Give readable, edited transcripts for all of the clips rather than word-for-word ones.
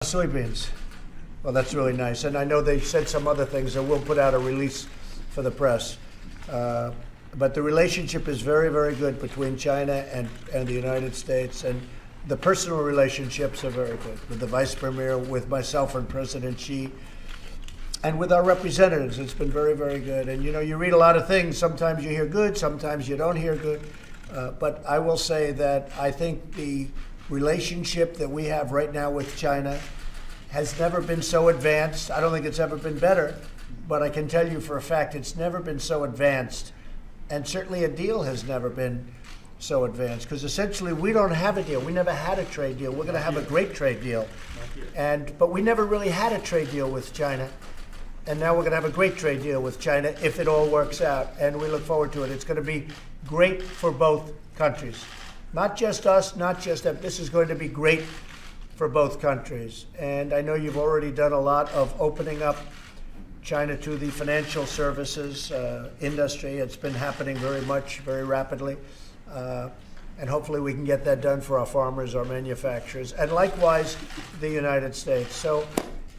Soybeans. Well, that's really nice. And I know they said some other things, and we'll put out a release for the press. But the relationship is very, very good between China and the United States. And the personal relationships are very good with the Vice Premier, with myself and President Xi, and with our representatives. It's been very, very good. And, you know, you read a lot of things. Sometimes you hear good, sometimes you don't hear good. But I will say that I think the relationship that we have right now with China has never been so advanced. I don't think it's ever been better, but I can tell you for a fact it's never been so advanced. And certainly a deal has never been so advanced, because essentially we don't have a deal. We never had a trade deal. We're going to have a great trade deal. But we never really had a trade deal with China. And now we're going to have a great trade deal with China if it all works out. And we look forward to it. It's going to be great for both countries. Not just us, not just them. This is going to be great for both countries. And I know you've already done a lot of opening up China to the financial services industry. It's been happening very rapidly. And hopefully we can get that done for our farmers, our manufacturers, and likewise the United States. So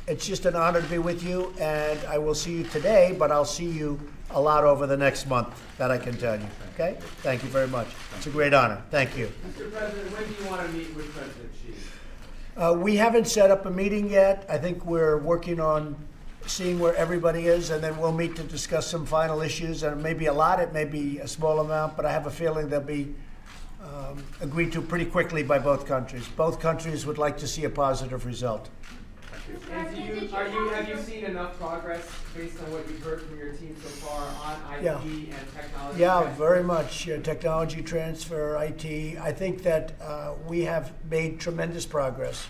it's just an honor to be with you, and I will see you today, but I'll see you a lot over the next month, that I can tell you. Okay? Thank you very much. It's a great honor. Thank you. Mr. President, when do you want to meet with President Xi? We haven't set up a meeting yet. I think we're working on seeing where everybody is, and then we'll meet to discuss some final issues. And it may be a lot, it may be a small amount, but I have a feeling they'll be agreed to pretty quickly by both countries. Both countries would like to see a positive result. And have you seen enough progress based on what you've heard from your team so far on IT and technology? Yeah, transfer? very much. Technology transfer, IT. I think that we have made tremendous progress.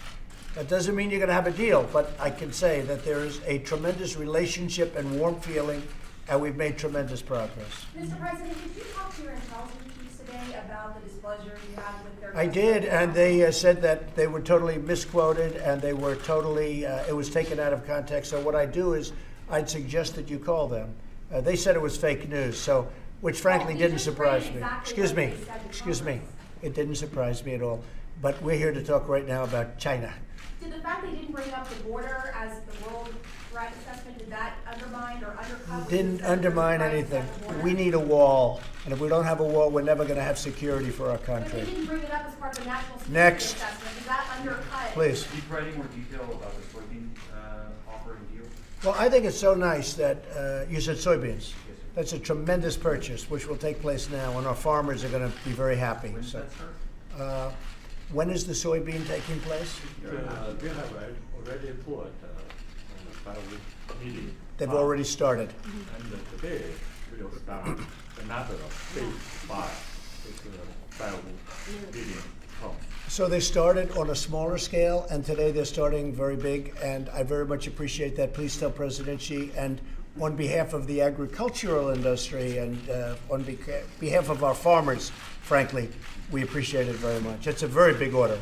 That doesn't mean you're going to have a deal, but I can say that there is a tremendous relationship and warm feeling, and we've made tremendous progress. Mr. President, did you talk to your intelligence chiefs today about the displeasure you had with their... I did, and they said that they were totally misquoted, and they were totally, it was taken out of context. So what I do is I'd suggest that you call them. They said it was fake news, so which frankly didn't surprise me. Excuse me. It didn't surprise me at all. But we're here to talk right now about China. Did the fact they didn't bring up the border as the world threat assessment, did that undermine or undercut? Didn't undermine anything. We need a wall, and if we don't have a wall, we're never going to have security for our But country. they didn't bring it up as part of the national security Next. assessment. Does that undercut? Please. Can you provide any more detail about the soybean offer and deal? Well, I think it's so nice that you said soybeans. That's a tremendous purchase, which will take place now, and our farmers are going to be very happy. When does that start? When is the soybean taking place? We have already put a 5-week meeting. They've already started. And today we will start another phase 5. It's a 5-week meeting. So they started on a smaller scale, and today they're starting very big, and I very much appreciate that. Please tell President Xi, and on behalf of the agricultural industry and on behalf of our farmers, frankly, we appreciate it very much. It's a very big order.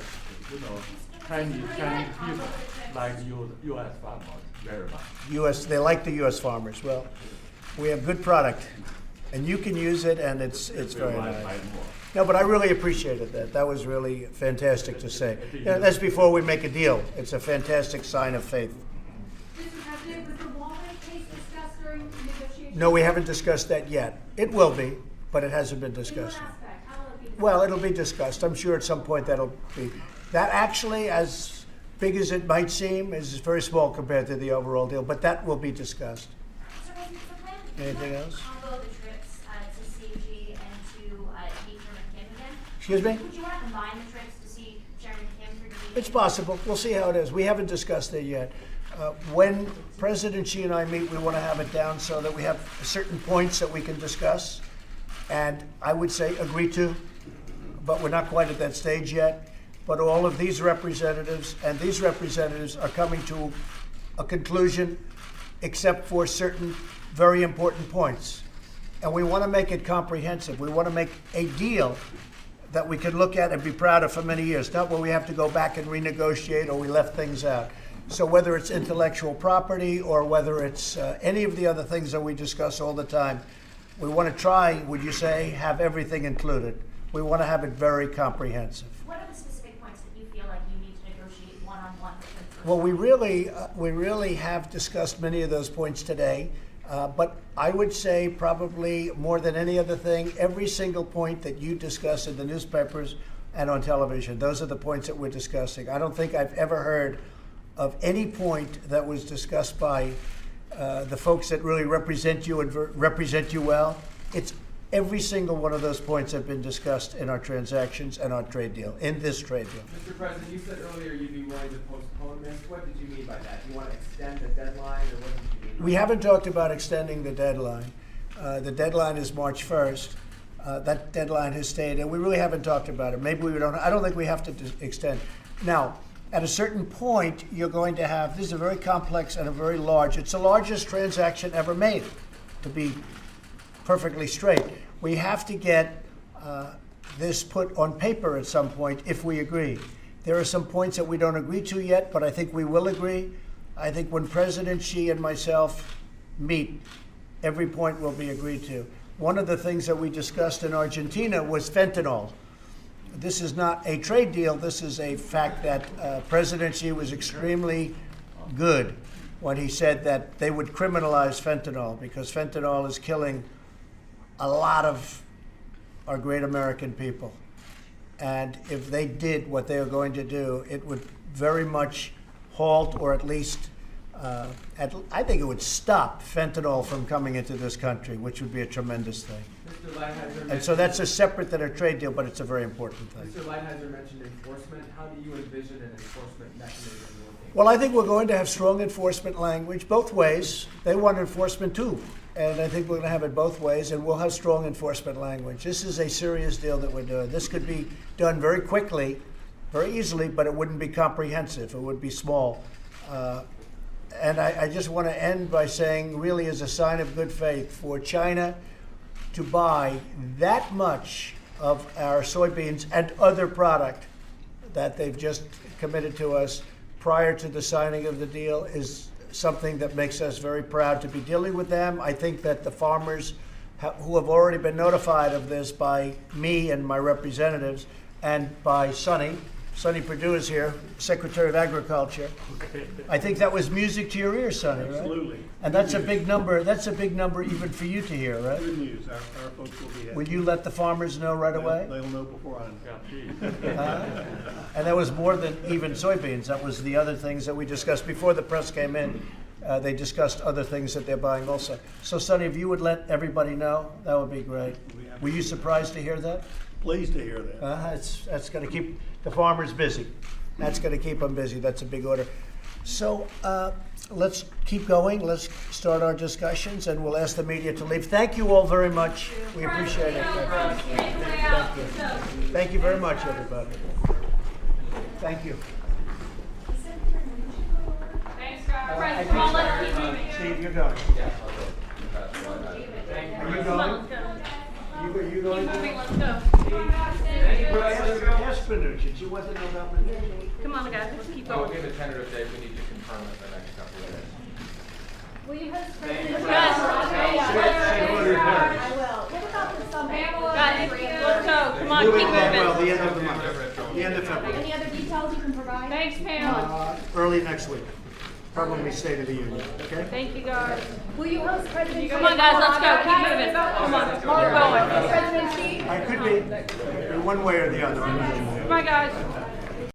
You know, Chinese people like U.S. farmers very much. They like the U.S. farmers. Well, we have good product, and you can use it, and it's very nice. No, but I really appreciated that. That was really fantastic to say. Yeah, that's before we make a deal. It's a fantastic sign of faith. Mr. President, was the Walmart case discussed during negotiations? No, we haven't discussed that yet. It will be, but it hasn't been In what discussed. aspect? How will it be discussed? Well, it'll be discussed. I'm sure at some point that'll be. That actually, as big as it might seem, is very small compared to the overall deal, but that will be discussed. Anything else? Combo the trips to see Xi and to meet Chairman Kim again? Excuse me? Would you want to combine the trips to see Chairman Kim for the meeting? It's possible. We'll see how it is. We haven't discussed it yet. When President Xi and I meet, we want to have it down so that we have certain points that we can discuss, and I would say agree to, but we're not quite at that stage yet. But all of these representatives and these representatives are coming to a conclusion, except for certain very important points. And we want to make it comprehensive. We want to make a deal that we can look at and be proud of for many years, not where we have to go back and renegotiate or we left things out. So whether it's intellectual property or whether it's any of the other things that we discuss all the time, we want to try, would you say, have everything included. We want to have it very comprehensive. What are the specific points that you feel like you need to negotiate one-on-one with Well, we really have discussed many of those points today, but I would say probably more than any other thing, every single point that you discuss in the newspapers and on television, those are the points that we're discussing. I don't think I've ever heard of any point that was discussed by the folks that really represent you and represent you well. It's every single one of those points have been discussed in our transactions and our trade deal, in this trade deal. Mr. President, you said earlier you'd be willing to postpone this. What did you mean by that? Do you want to extend the deadline, or what did you mean? We haven't talked about extending the deadline. The deadline is March 1st. That deadline has stayed, and we really haven't talked about it. Maybe we don't. I don't think we have to extend. Now, at a certain point, you're going to have, this is a very complex and a very large, it's the largest transaction ever made, to be perfectly straight. We have to get this put on paper at some point if we agree. There are some points that we don't agree to yet, but I think we will agree. I think when President Xi and myself meet, every point will be agreed to. One of the things that we discussed in Argentina was fentanyl. This is not a trade deal. This is a fact that President Xi was extremely good when he said that they would criminalize fentanyl, because fentanyl is killing a lot of our great American people. And if they did what they are going to do, it would very much halt, or at least, I think it would stop fentanyl from coming into this country, which would be a tremendous thing. Mr. Lighthizer And so that's a separate than a trade deal, but it's a very important thing. Mr. Lighthizer mentioned enforcement. How do you envision an enforcement mechanism working? Well, I think we're going to have strong enforcement language both ways. They want enforcement too. And I think we're going to have it both ways, and we'll have strong enforcement language. This is a serious deal that we're doing. This could be done very quickly, very easily, but it wouldn't be comprehensive. It would be small. And I just want to end by saying, really, as a sign of good faith, for China to buy that much of our soybeans and other product that they've just committed to us prior to the signing of the deal is something that makes us very proud to be dealing with them. I think that the farmers who have already been notified of this by me and my representatives and by Sonny Perdue is here, Secretary of Agriculture. Okay. I think that was music to your ears, Sonny, right? Absolutely. And that's a big number. That's a big number even for you to hear, right? Good news. Our folks will be happy. Will you let the farmers know right away? They'll know before I know. Yeah, And that was more than even soybeans. That was the other things that we discussed before the press came in. They discussed other things that they're buying also. So, Sonny, if you would let everybody know, that would be great. Were you surprised to hear that? Pleased to hear that. That's going to keep the farmers busy. That's going to keep them busy. That's a big order. So let's keep going. Let's start our discussions, and we'll ask the media to leave. Thank you all very much. We appreciate it. Thank you. Thank you very much, everybody. Thank you. Thanks, guys. Come on, let's keep moving. Steve, you're going. Yeah, I'll go. Are you Come on, going? let's go. You going? Keep moving, let's go. Yes, Panucci. You want to know about Panucci? Come on, guys, let's keep We'll going. give a tentative date. We need to confirm it the next couple of days. Will you host Guys, I will. What about the summer? guys, let's go. Come on, Moving keep along well, moving. the end of the month. The end of February. Any other details you can provide? Thanks, Pam. Early next week. Probably State of the Union, okay? Thank you, guys. Will you host President Xi? Come on, guys, let's go. Keep moving. Come on, keep going. President Xi? I could be one way or the other. Come on, guys.